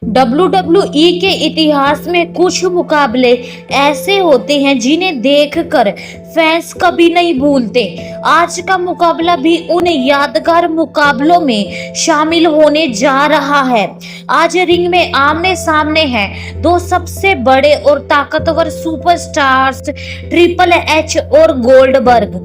WWE के इतिहास में कुछ मुकाबले ऐसे होते हैं जिन्हें देखकर फैंस कभी नहीं भूलते। आज का मुकाबला भी उन यादगार मुकाबलों में शामिल होने जा रहा है। आज रिंग में आमने सामने हैं दो सबसे बड़े और ताकतवर सुपरस्टार्स, ट्रिपल एच और गोल्डबर्ग।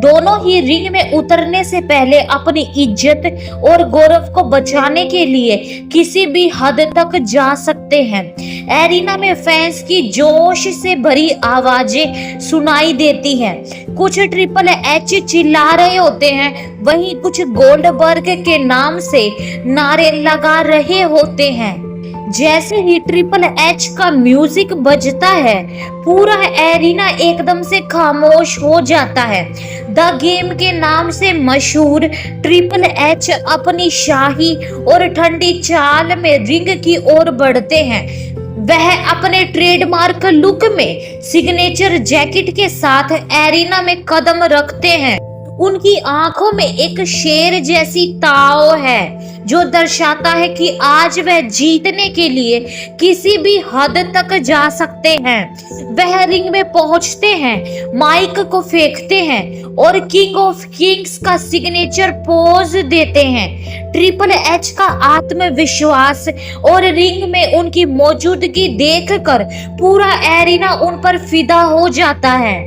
दोनों ही रिंग में उतरने से पहले अपनी इज्जत और गौरव को बचाने के लिए किसी भी हद तक जा सकते हैं। एरिना में फैंस की जोश से भरी आवाजें सुनाई देती हैं। कुछ ट्रिपल एच चिल्ला रहे होते हैं, वहीं कुछ गोल्डबर्ग के नाम से नारे लगा रहे होते हैं। जैसे ही ट्रिपल एच का म्यूजिक बजता है, पूरा एरिना एकदम से खामोश हो जाता है। द गेम के नाम से मशहूर ट्रिपल एच अपनी शाही और ठंडी चाल में रिंग की ओर बढ़ते हैं। वह अपने ट्रेडमार्क लुक में सिग्नेचर जैकेट के साथ एरिना में कदम रखते हैं। उनकी आंखों में एक शेर जैसी ताव है जो दर्शाता है कि आज वह जीतने के लिए किसी भी हद तक जा सकते हैं। वह रिंग में पहुंचते हैं, माइक को फेंकते हैं और किंग ऑफ किंग्स का सिग्नेचर पोज देते हैं। ट्रिपल एच का आत्मविश्वास और रिंग में उनकी मौजूदगी देखकर पूरा एरिना उन पर फिदा हो जाता है।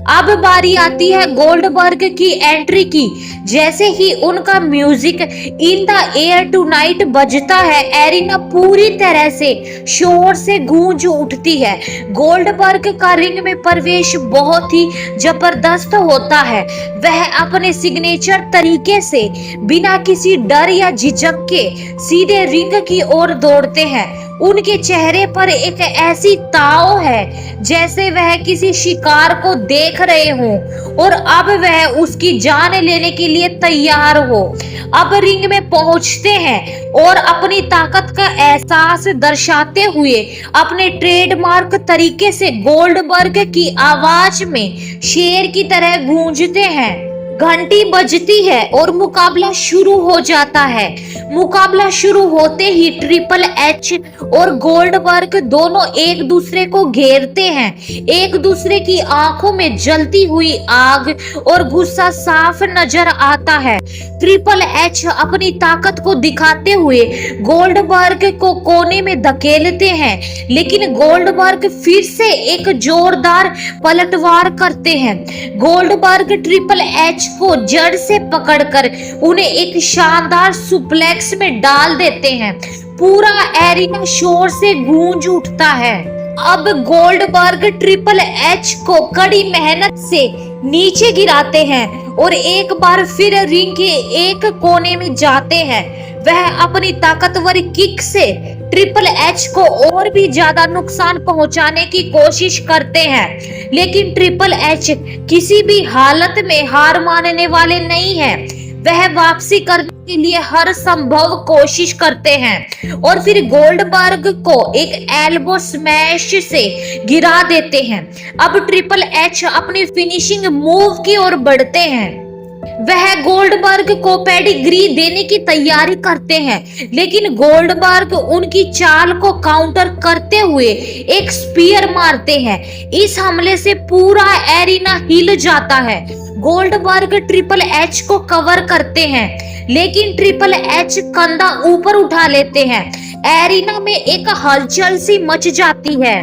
अब बारी आती है गोल्डबर्ग की एंट्री की। जैसे ही उनका music in the air tonight बजता है, एरिना पूरी तरह से शोर से गूंज उठती है। गोल्डबर्ग का रिंग में प्रवेश बहुत ही जबरदस्त होता है। वह अपने सिग्नेचर तरीके से बिना किसी डर या झिझक के सीधे रिंग की ओर दौड़ते हैं। उनके चेहरे पर एक ऐसी ताव है जैसे वह किसी शिकार को देख रहे हों और अब वह उसकी जान लेने के लिए तैयार हो। अब रिंग में पहुंचते हैं और अपनी ताकत का एहसास दर्शाते हुए अपने ट्रेडमार्क तरीके से गोल्डबर्ग की आवाज में शेर की तरह गूंजते हैं। घंटी बजती है और मुकाबला शुरू हो जाता है। मुकाबला शुरू होते ही ट्रिपल एच और गोल्डबर्ग दोनों एक दूसरे को घेरते हैं। एक दूसरे की आंखों में जलती हुई आग और गुस्सा साफ नजर आता है। ट्रिपल एच अपनी ताकत को दिखाते हुए गोल्डबर्ग को कोने में धकेलते हैं, लेकिन गोल्डबर्ग फिर से एक जोरदार पलटवार करते हैं। गोल्डबर्ग ट्रिपल एच को जड़ से पकड़कर उन्हें एक शानदार सुप्लेक्स में डाल देते हैं। पूरा एरिना शोर से गूंज उठता है। अब गोल्डबर्ग ट्रिपल एच को कड़ी मेहनत से नीचे गिराते हैं और एक बार फिर रिंग के एक कोने में जाते हैं। वह अपनी ताकतवर किक से ट्रिपल एच को और भी ज्यादा नुकसान पहुंचाने की कोशिश करते हैं, लेकिन ट्रिपल एच किसी भी हालत में हार मानने वाले नहीं हैं। वह वापसी करने के लिए हर संभव कोशिश करते हैं और फिर गोल्डबर्ग को एक एल्बो स्मैश से गिरा देते हैं। अब ट्रिपल एच अपनी फिनिशिंग मूव की ओर बढ़ते हैं। वह गोल्डबर्ग को पेडिग्री देने की तैयारी करते हैं, लेकिन गोल्डबर्ग उनकी चाल को काउंटर करते हुए एक स्पीयर मारते हैं। इस हमले से पूरा एरिना हिल जाता है। गोल्डबर्ग ट्रिपल एच को कवर करते हैं, लेकिन ट्रिपल एच कंधा ऊपर उठा लेते हैं। एरिना में एक हलचल सी मच जाती है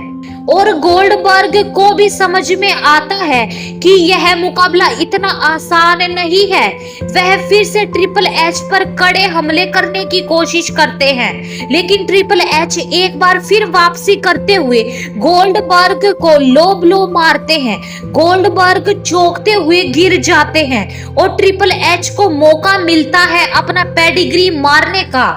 और गोल्डबर्ग को भी समझ में आता है कि यह मुकाबला इतना आसान नहीं है। वह फिर से ट्रिपल एच पर कड़े हमले करने की कोशिश करते हैं, लेकिन ट्रिपल एच एक बार फिर वापसी करते हुए गोल्डबर्ग को लो ब्लो मारते हैं। गोल्डबर्ग चौंकते हुए गिर जाते हैं और ट्रिपल एच को मौका मिलता है अपना पेडिग्री मारने का।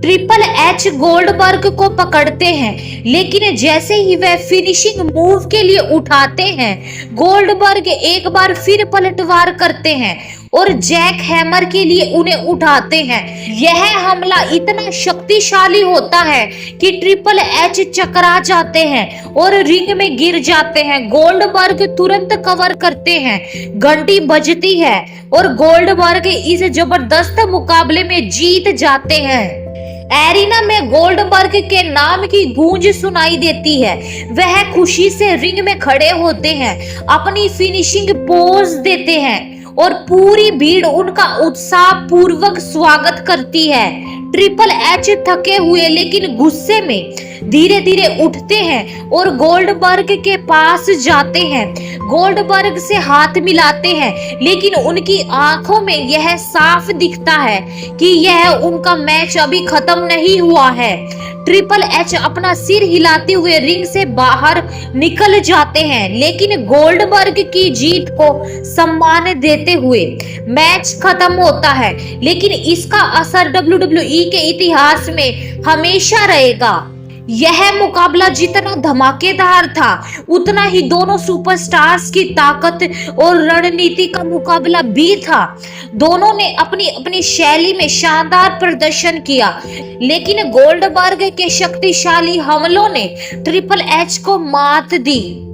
ट्रिपल एच गोल्डबर्ग को पकड़ते हैं, लेकिन जैसे ही वह फिनिशिंग मूव के लिए उठाते हैं, गोल्डबर्ग एक बार फिर पलटवार करते हैं और जैक हैमर के लिए उन्हें उठाते हैं। यह हमला इतना शक्तिशाली होता है कि ट्रिपल एच चकरा जाते हैं और रिंग में गिर जाते हैं। गोल्डबर्ग तुरंत कवर करते हैं। घंटी बजती है और गोल्डबर्ग इस जबरदस्त मुकाबले में जीत जाते हैं। एरिना में गोल्डबर्ग के नाम की गूंज सुनाई देती है। वह खुशी से रिंग में खड़े होते हैं, अपनी फिनिशिंग पोज देते हैं और पूरी भीड़ उनका उत्साह पूर्वक स्वागत करती है। ट्रिपल एच थके हुए लेकिन गुस्से में धीरे धीरे उठते हैं और गोल्डबर्ग के पास जाते हैं। गोल्डबर्ग से हाथ मिलाते हैं, लेकिन उनकी आंखों में यह साफ दिखता है कि यह उनका मैच अभी खत्म नहीं हुआ है। ट्रिपल एच अपना सिर हिलाते हुए रिंग से बाहर निकल जाते हैं, लेकिन गोल्डबर्ग की जीत को सम्मान देते हुए मैच खत्म होता है। लेकिन इसका असर WWE के इतिहास में हमेशा रहेगा। यह मुकाबला जितना धमाकेदार था, उतना ही दोनों सुपरस्टार्स की ताकत और रणनीति का मुकाबला भी था। दोनों ने अपनी अपनी शैली में शानदार प्रदर्शन किया, लेकिन गोल्डबर्ग के शक्तिशाली हमलों ने ट्रिपल एच को मात दी।